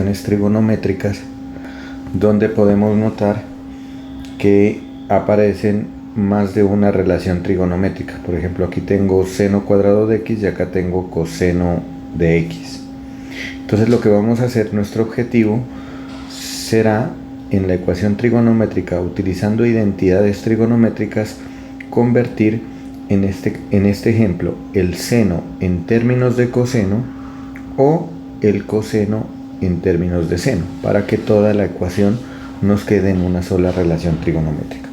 trigonométricas donde podemos notar que aparecen más de una relación trigonométrica. Por ejemplo, aquí tengo seno cuadrado de x y acá tengo coseno de x. Entonces lo que vamos a hacer, nuestro objetivo será en la ecuación trigonométrica, utilizando identidades trigonométricas, convertir en este ejemplo el seno en términos de coseno o el coseno en términos de seno, para que toda la ecuación nos quede en una sola relación trigonométrica.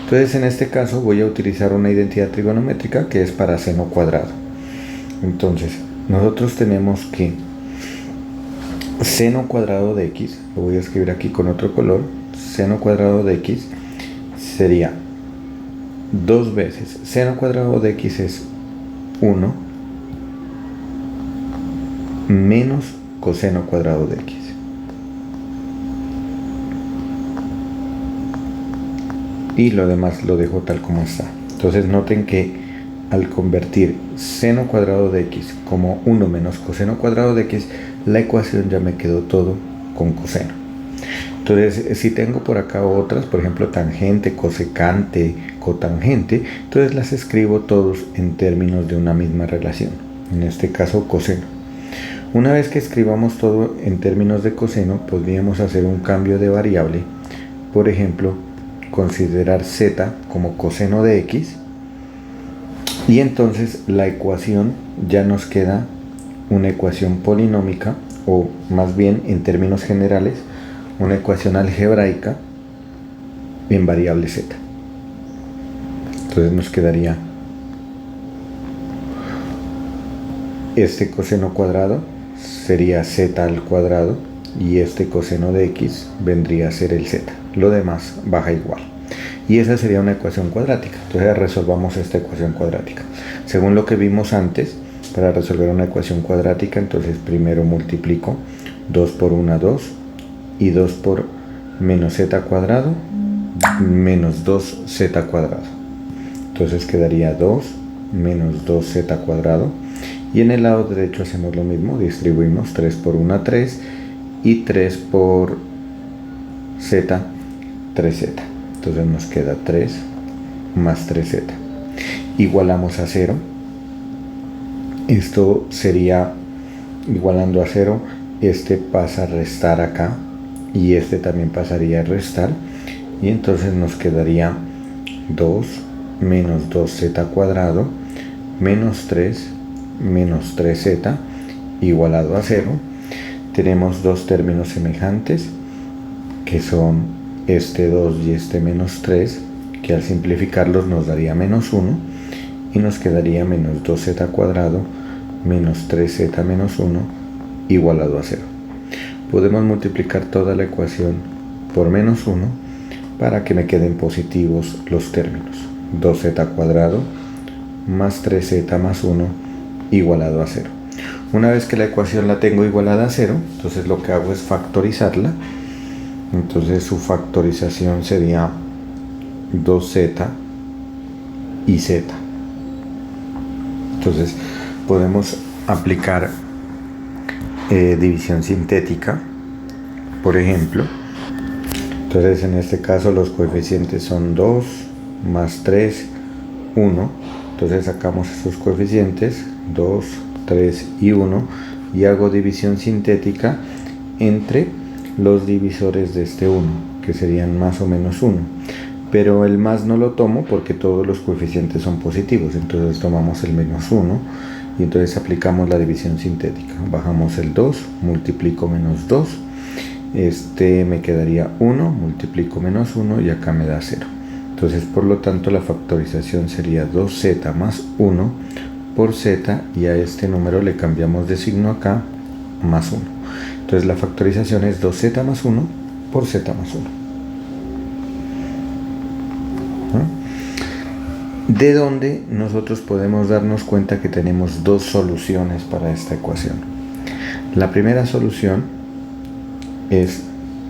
Entonces en este caso voy a utilizar una identidad trigonométrica que es para seno cuadrado. Entonces nosotros tenemos que seno cuadrado de x, lo voy a escribir aquí con otro color, seno cuadrado de x sería 2 veces seno cuadrado de x es 1 menos coseno cuadrado de x. Y lo demás lo dejo tal como está. Entonces noten que al convertir seno cuadrado de x como 1 menos coseno cuadrado de x, la ecuación ya me quedó todo con coseno. Entonces si tengo por acá otras, por ejemplo tangente, cosecante, cotangente, entonces las escribo todos en términos de una misma relación, en este caso coseno. Una vez que escribamos todo en términos de coseno, podríamos hacer un cambio de variable. Por ejemplo, considerar z como coseno de x, y entonces la ecuación ya nos queda una ecuación polinómica, o más bien en términos generales una ecuación algebraica en variable z. Entonces nos quedaría este coseno cuadrado sería z al cuadrado y este coseno de x vendría a ser el z. Lo demás baja igual. Y esa sería una ecuación cuadrática. Entonces resolvamos esta ecuación cuadrática. Según lo que vimos antes, para resolver una ecuación cuadrática, entonces primero multiplico 2 por 1, 2, y 2 por menos z cuadrado, menos 2z cuadrado. Entonces quedaría 2 menos 2z cuadrado. Y en el lado derecho hacemos lo mismo, distribuimos 3 por 1, 3, y 3 por z, 3z. Entonces nos queda 3 más 3z. Igualamos a 0. Esto sería igualando a 0. Este pasa a restar acá y este también pasaría a restar. Y entonces nos quedaría 2 menos 2z cuadrado menos 3 menos 3z igualado a 0. Tenemos dos términos semejantes que son este 2 y este menos 3, que al simplificarlos nos daría menos 1 y nos quedaría menos 2z cuadrado menos 3z menos 1 igualado a 0. Podemos multiplicar toda la ecuación por menos 1 para que me queden positivos los términos. 2z cuadrado más 3z más 1 igualado a 0. Una vez que la ecuación la tengo igualada a 0, entonces lo que hago es factorizarla. Entonces su factorización sería 2z y z. Entonces podemos aplicar división sintética, por ejemplo. Entonces en este caso los coeficientes son 2 más 3, 1. Entonces sacamos esos coeficientes, 2, 3 y 1, y hago división sintética entre los divisores de este 1, que serían más o menos 1. Pero el más no lo tomo porque todos los coeficientes son positivos, entonces tomamos el menos 1 y entonces aplicamos la división sintética. Bajamos el 2, multiplico menos 2, me quedaría 1, multiplico menos 1 y acá me da 0. Entonces por lo tanto la factorización sería 2z más 1 por z, y a este número le cambiamos de signo acá, más 1. Entonces la factorización es 2z más 1 por z más 1. De donde nosotros podemos darnos cuenta que tenemos dos soluciones para esta ecuación. La primera solución es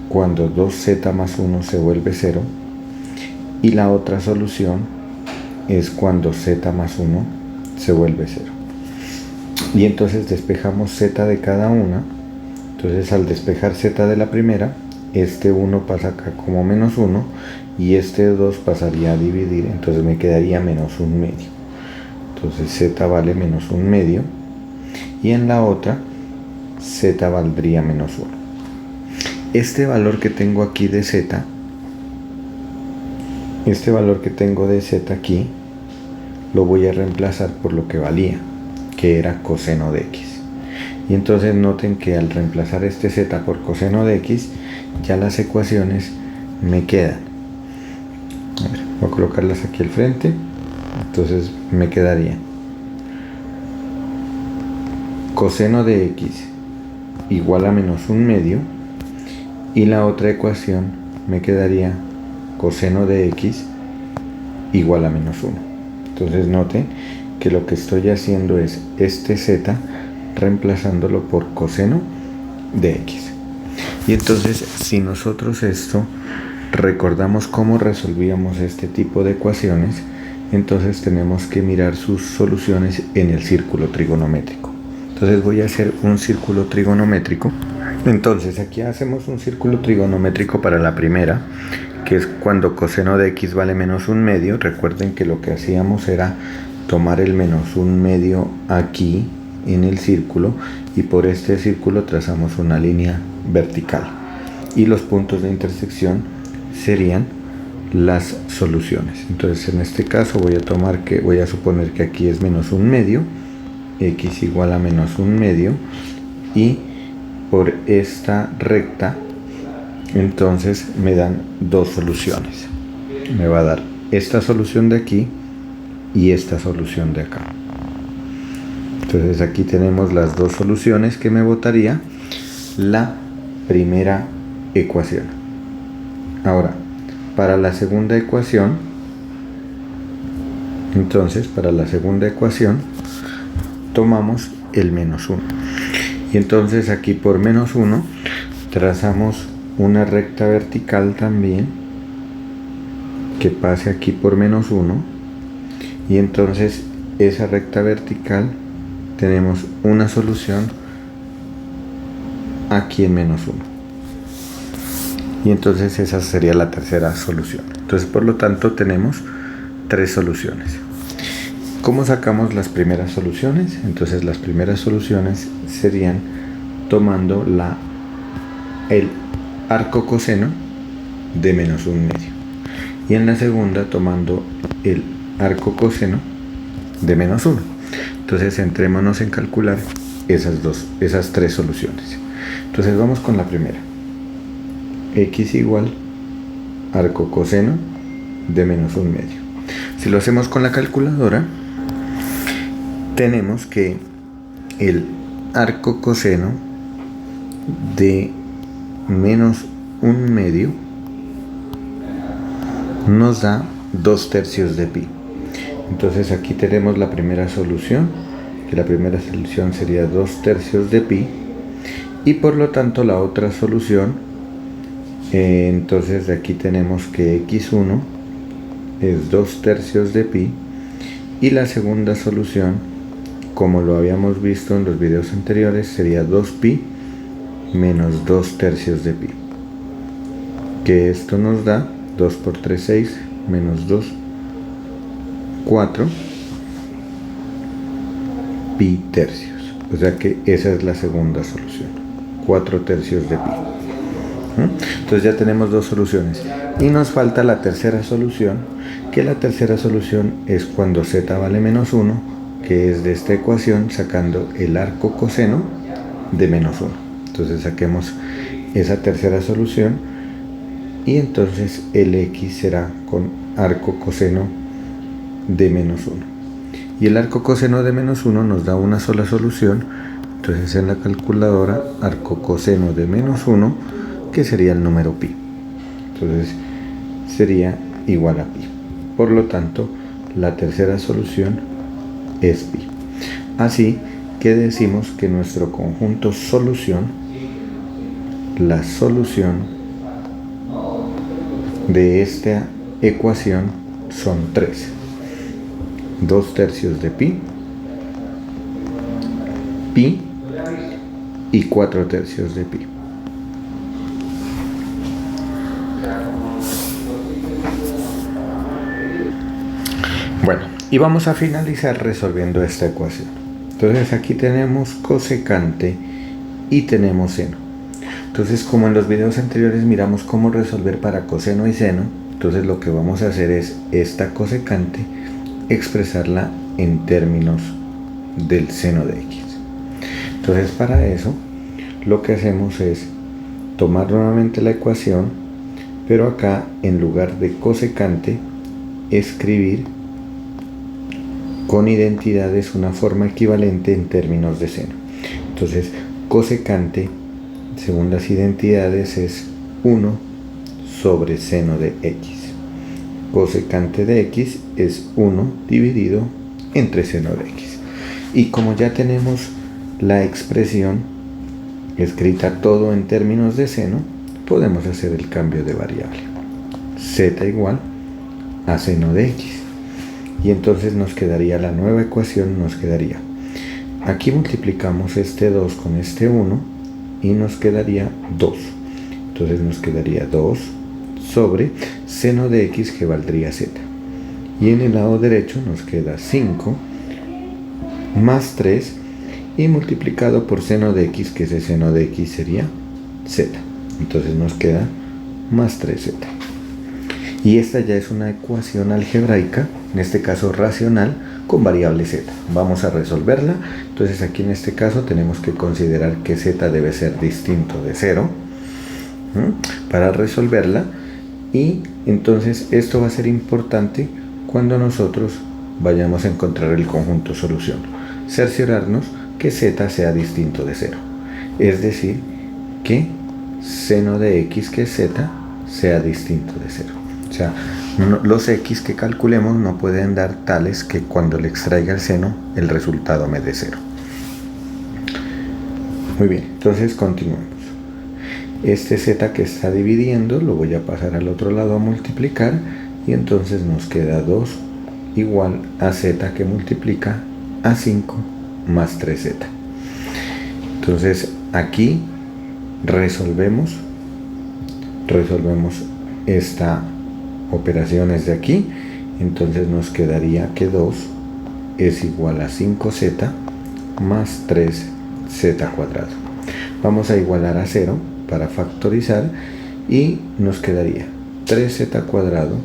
cuando 2z más 1 se vuelve 0, y la otra solución es cuando z más 1 se vuelve 0. Y entonces despejamos z de cada una. Entonces al despejar z de la primera, este 1 pasa acá como menos 1 y este 2 pasaría a dividir, entonces me quedaría menos 1/2. Entonces z vale menos 1/2 y en la otra z valdría menos 1. Este valor que tengo aquí de z, aquí, lo voy a reemplazar por lo que valía, que era coseno de x. Y entonces noten que al reemplazar este z por coseno de x, ya las ecuaciones me quedan. A ver, voy a colocarlas aquí al frente. Entonces me quedaría coseno de x igual a menos 1/2 y la otra ecuación me quedaría coseno de x igual a menos 1. Entonces noten que lo que estoy haciendo es este z reemplazándolo por coseno de x. Y entonces si nosotros esto recordamos cómo resolvíamos este tipo de ecuaciones, entonces tenemos que mirar sus soluciones en el círculo trigonométrico. Entonces voy a hacer un círculo trigonométrico. Entonces aquí hacemos un círculo trigonométrico para la primera, que es cuando coseno de x vale menos 1/2. Recuerden que lo que hacíamos era tomar el menos 1/2 aquí en el círculo y por este círculo trazamos una línea vertical y los puntos de intersección serían las soluciones. Entonces en este caso voy a suponer que aquí es menos 1/2, x igual a menos 1/2 y por esta recta entonces me dan dos soluciones. Me va a dar esta solución de aquí y esta solución de acá. Entonces aquí tenemos las dos soluciones que me botaría la primera ecuación. Ahora, para la segunda ecuación, entonces para la segunda ecuación tomamos el menos 1. Y entonces aquí por menos 1 trazamos una recta vertical también que pase aquí por menos 1. Y entonces esa recta vertical tenemos una solución aquí en menos 1. Y entonces esa sería la tercera solución. Entonces por lo tanto tenemos tres soluciones. ¿Cómo sacamos las primeras soluciones? Entonces las primeras soluciones serían tomando el arco coseno de menos 1/2 y en la segunda tomando el arco coseno de menos 1. Entonces centrémonos en calcular esas tres soluciones. Entonces vamos con la primera. X igual arco coseno de menos 1/2. Si lo hacemos con la calculadora, tenemos que el arco coseno de menos 1/2 nos da 2/3 de pi. Entonces aquí tenemos la primera solución, que la primera solución sería 2/3 de pi, y por lo tanto la otra solución, entonces de aquí tenemos que x1 es 2/3 de pi, y la segunda solución, como lo habíamos visto en los videos anteriores, sería 2pi menos 2/3 de pi, que esto nos da 2 por 3, 6, menos 2, 4 pi tercios. O sea que esa es la segunda solución, 4/3 de pi. Entonces ya tenemos dos soluciones y nos falta la tercera solución, que la tercera solución es cuando z vale menos 1, que es de esta ecuación sacando el arco coseno de menos 1. Entonces saquemos esa tercera solución y entonces el x será con arco coseno de menos 1. Y el arco coseno de menos 1 nos da una sola solución. Entonces en la calculadora, arco coseno de menos 1, que sería el número pi. Entonces sería igual a pi. Por lo tanto, la tercera solución es pi. Así que decimos que nuestro conjunto solución, la solución de esta ecuación son 3. 2/3 de pi, pi y 4/3 de pi. Bueno, y vamos a finalizar resolviendo esta ecuación. Entonces aquí tenemos cosecante y tenemos seno. Entonces, como en los videos anteriores miramos cómo resolver para coseno y seno, entonces lo que vamos a hacer es esta cosecante expresarla en términos del seno de x. Entonces, para eso lo que hacemos es tomar nuevamente la ecuación, pero acá en lugar de cosecante escribir con identidades una forma equivalente en términos de seno. Entonces, cosecante según las identidades es 1 sobre seno de x. Cosecante de x es 1 dividido entre seno de x. Y como ya tenemos la expresión escrita todo en términos de seno, podemos hacer el cambio de variable. Z igual a seno de x. Y entonces nos quedaría la nueva ecuación, nos quedaría. Aquí multiplicamos este 2 con este 1 y nos quedaría 2. Entonces nos quedaría 2 sobre seno de x, que valdría z. Y en el lado derecho nos queda 5 más 3 y multiplicado por seno de x, que ese seno de x sería z. Entonces nos queda más 3z. Y esta ya es una ecuación algebraica, en este caso racional, con variable z. Vamos a resolverla. Entonces aquí en este caso tenemos que considerar que z debe ser distinto de 0 para resolverla. Y entonces esto va a ser importante cuando nosotros vayamos a encontrar el conjunto solución. Cerciorarnos que z sea distinto de 0. Es decir, que seno de x, que es z, sea distinto de 0. O sea, los x que calculemos no pueden dar tales que cuando le extraiga el seno, el resultado me dé 0. Muy bien, entonces continuemos. Este z que está dividiendo lo voy a pasar al otro lado a multiplicar, y entonces nos queda 2 igual a z que multiplica a 5 más 3z. Entonces aquí resolvemos esta operación es de aquí. Entonces nos quedaría que 2 es igual a 5z más 3z cuadrado. Vamos a igualar a 0 para factorizar y nos quedaría 3z cuadrado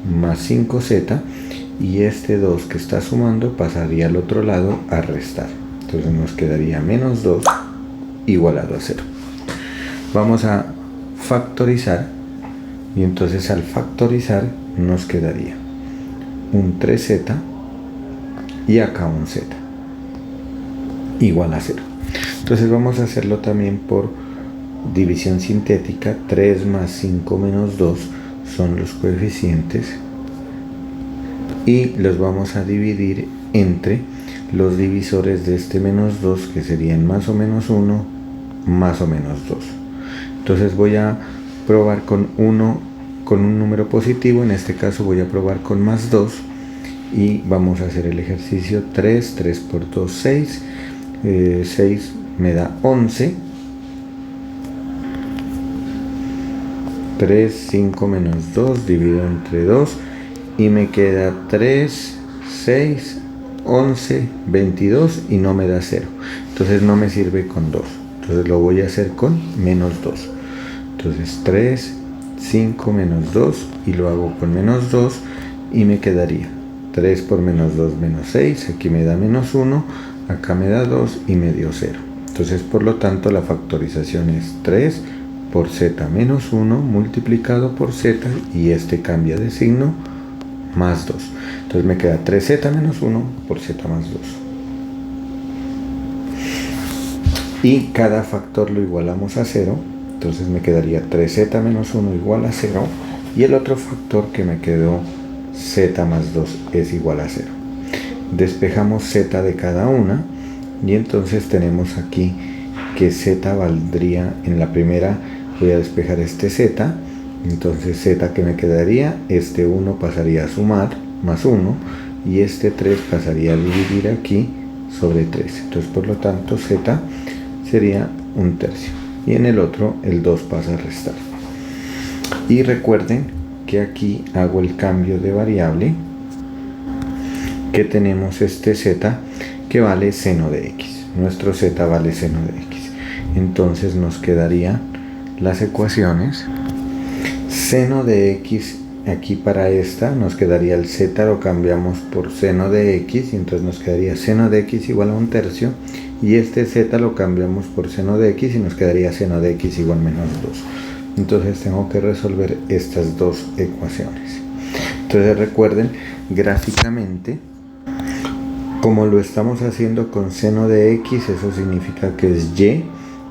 más 5z, y este 2 que está sumando pasaría al otro lado a restar. Entonces nos quedaría menos 2 igualado a 0. Vamos a factorizar, y entonces al factorizar nos quedaría un 3z y acá un z igual a 0. Entonces vamos a hacerlo también por división sintética. 3 más 5 menos 2 son los coeficientes y los vamos a dividir entre los divisores de este menos 2, que serían más o menos 1 más o menos 2. Entonces voy a probar con un número positivo. En este caso voy a probar con más 2 y vamos a hacer el ejercicio. 3 por 2, 6. 6 me da 11. 3, 5 menos 2, divido entre 2 y me queda 3, 6, 11, 22 y no me da 0. Entonces no me sirve con 2. Entonces lo voy a hacer con menos 2. Entonces 3, 5 menos 2 y lo hago con menos 2 y me quedaría 3 por menos 2 menos 6. Aquí me da menos 1, acá me da 2 y me dio 0. Entonces por lo tanto la factorización es 3 por z menos 1 multiplicado por z, y este cambia de signo, más 2. Entonces me queda 3z menos 1 por z más 2. Y cada factor lo igualamos a 0. Entonces me quedaría 3z menos 1 igual a 0. Y el otro factor que me quedó, z más 2, es igual a 0. Despejamos z de cada una. Y entonces tenemos aquí que z valdría, en la primera voy a despejar este z. Entonces z que me quedaría, este 1 pasaría a sumar, más 1. Y este 3 pasaría a dividir aquí sobre 3. Entonces por lo tanto z sería un tercio, y en el otro el 2 pasa a restar. Y recuerden que aquí hago el cambio de variable, que tenemos este z que vale seno de x. Nuestro z vale seno de x. Entonces nos quedarían las ecuaciones. Seno de x, aquí para esta nos quedaría el z, lo cambiamos por seno de x, y entonces nos quedaría seno de x igual a un tercio, y este z lo cambiamos por seno de x y nos quedaría seno de x igual menos 2. Entonces tengo que resolver estas dos ecuaciones. Entonces recuerden, gráficamente, como lo estamos haciendo con seno de x, eso significa que es y.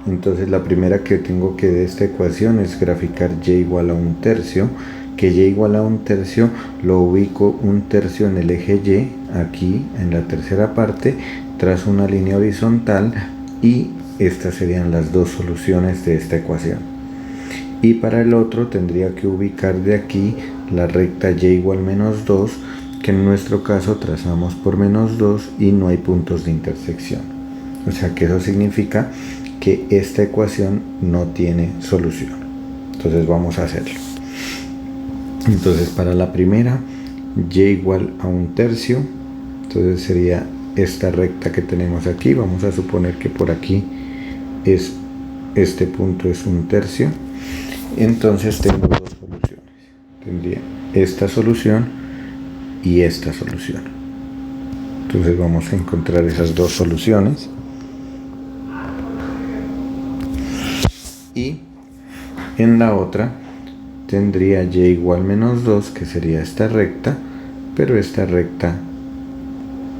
Entonces la primera que tengo que de esta ecuación es graficar y igual a un tercio, que y igual a un tercio lo ubico un tercio en el eje y, aquí en la tercera parte, trazo una línea horizontal, y estas serían las dos soluciones de esta ecuación. Y para el otro tendría que ubicar de aquí la recta y igual menos 2, que en nuestro caso trazamos por menos 2 y no hay puntos de intersección. O sea que eso significa que esta ecuación no tiene solución. Entonces vamos a hacerlo. Entonces para la primera, y igual a un tercio, entonces sería esta recta que tenemos aquí. Vamos a suponer que por aquí este punto es un tercio. Entonces tengo dos soluciones. Tendría esta solución y esta solución. Entonces vamos a encontrar esas dos soluciones. Y en la otra tendría y igual menos 2, que sería esta recta, pero esta recta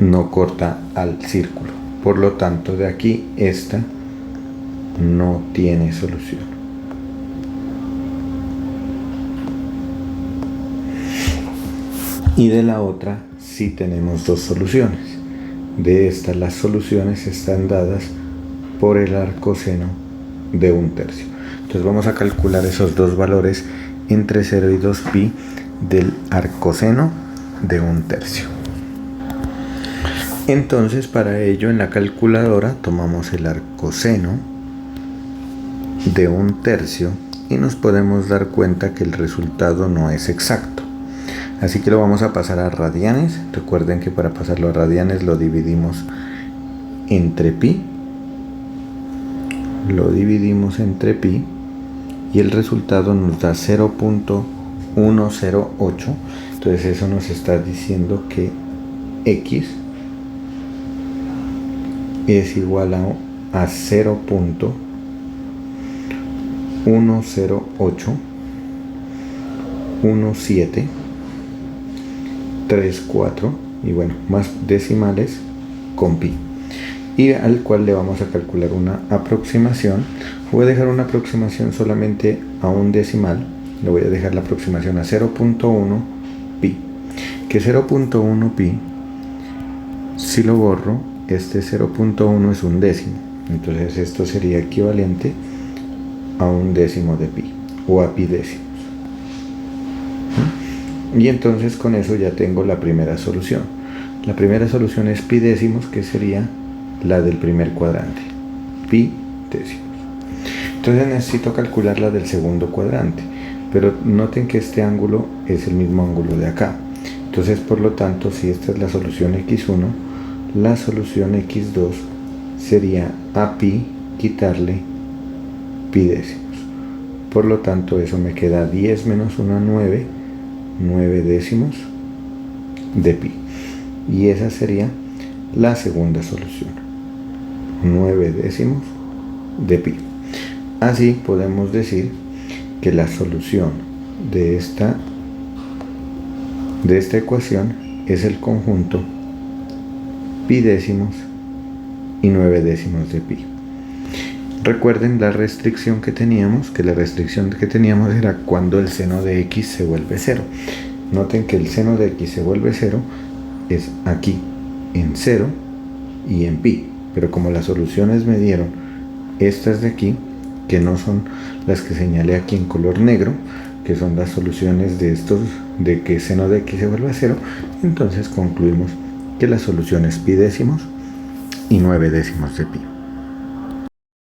no corta al círculo. Por lo tanto, de aquí esta no tiene solución. Y de la otra sí tenemos dos soluciones. De esta las soluciones están dadas por el arcoseno de un tercio. Entonces vamos a calcular esos dos valores entre 0 y 2pi del arcoseno de un tercio. Entonces para ello en la calculadora tomamos el arcoseno de un tercio y nos podemos dar cuenta que el resultado no es exacto. Así que lo vamos a pasar a radianes. Recuerden que para pasarlo a radianes lo dividimos entre pi. Lo dividimos entre pi y el resultado nos da 0.108. Entonces eso nos está diciendo que x es igual a 0.1081734, y bueno, más decimales con pi, y al cual le vamos a calcular una aproximación. Voy a dejar una aproximación solamente a un decimal, le voy a dejar la aproximación a 0.1 pi, que 0.1 pi, si lo borro, este 0.1 es un décimo, entonces esto sería equivalente a un décimo de pi, o a pi décimos. Y entonces con eso ya tengo la primera solución. La primera solución es pi décimos, que sería la del primer cuadrante, pi décimos. Entonces necesito calcular la del segundo cuadrante, pero noten que este ángulo es el mismo ángulo de acá. Entonces por lo tanto, si esta es la solución x1, la solución x2 sería a pi quitarle pi décimos. Por lo tanto eso me queda 10 menos 1, 9 décimos de pi, y esa sería la segunda solución, 9 décimos de pi. Así podemos decir que la solución de esta ecuación es el conjunto pi décimos y 9 décimos de pi. Recuerden la restricción que teníamos, era cuando el seno de x se vuelve 0. Noten que el seno de x se vuelve 0 es aquí en 0 y en pi, pero como las soluciones me dieron estas de aquí, que no son las que señalé aquí en color negro, que son las soluciones de estos, de que seno de x se vuelve a 0, entonces concluimos que la solución es pi décimos y 9 décimos de pi.